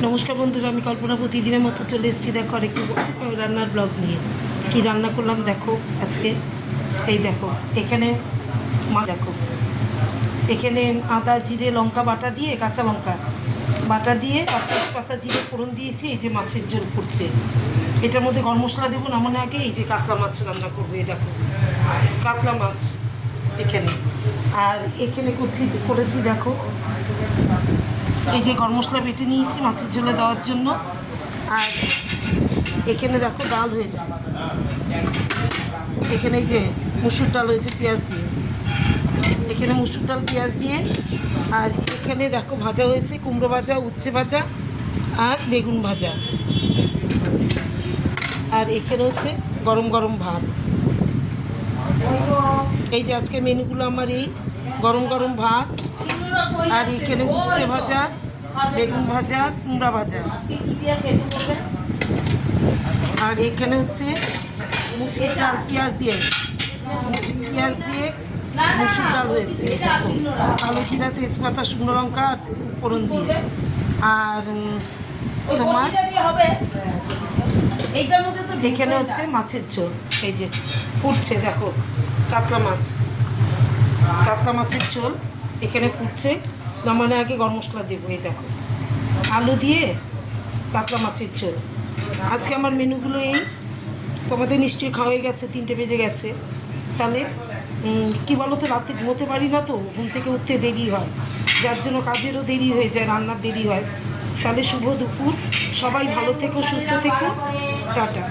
নমস্কার বন্ধুরা, আমি কল্পনা প্রতিদিনের মতো চলে এসেছি। দেখো আরেকটু রান্নার ব্লগ নিয়ে। কি রান্না করলাম দেখো আজকে। এই দেখো এখানে দেখো এখানে আদা জিরে লঙ্কা বাটা দিয়ে, কাঁচা লঙ্কা বাটা দিয়ে পাতা জিরে ফোড়ন দিয়েছি। এই যে মাছের ঝোল ফুটছে, এটার মধ্যে গরম মশলা দেবো না মনে আগে। এই যে কাতলা মাছ রান্না করবো, এই দেখো কাতলা মাছ এখানে। আর এখানে করেছি দেখো, এই যে গরম মশলা বেটে নিয়েছি মাছের ঝোলে দেওয়ার জন্য। আর এখানে দেখো ডাল হয়েছে, এখানে এই যে মুসুর ডাল হয়েছে পেঁয়াজ দিয়ে, এখানে মুসুর ডাল পেঁয়াজ দিয়ে। আর এখানে দেখো ভাজা হয়েছে, কুমড়ো ভাজা, উচ্ছে ভাজা আর বেগুন ভাজা। আর এখানে হচ্ছে গরম গরম ভাত। এই যে আজকের মেনুগুলো আমার এই গরম গরম ভাত, আর এখানে উচ্ছে ভাজা, বেগুন ভাজা, কুমড়া ভাজা। আর এখানে হচ্ছে মুসুর ডাল পেঁয়াজ দিয়ে মুসুর ডাল হয়েছে, আলু জিরা তেজপাতা শুকনো লঙ্কা আর ফোড়ন দিয়ে। আর তোমার এখানে হচ্ছে মাছের ঝোল, এই যে ফুটছে দেখো কাতলা মাছের ঝোল এখানে ফুটছে। নামানোর আগে গরম মশলা দেবো। এই দেখো আলু দিয়ে কাতলা মাছের ঝোল। আজকে আমার মেনুগুলো এই। তোমাদের নিশ্চয়ই খাওয়া হয়ে গেছে, 3টে বেজে গেছে। তাহলে কী বলো তো, রাতে ঘুমোতে পারি না, তো ঘুম থেকে উঠতে দেরি হয়, যার জন্য কাজেরও দেরি হয়ে যায়, রান্নার দেরি হয়। তাহলে শুভ দুপুর, সবাই ভালো থেকো, সুস্থ থেকো, টাটা।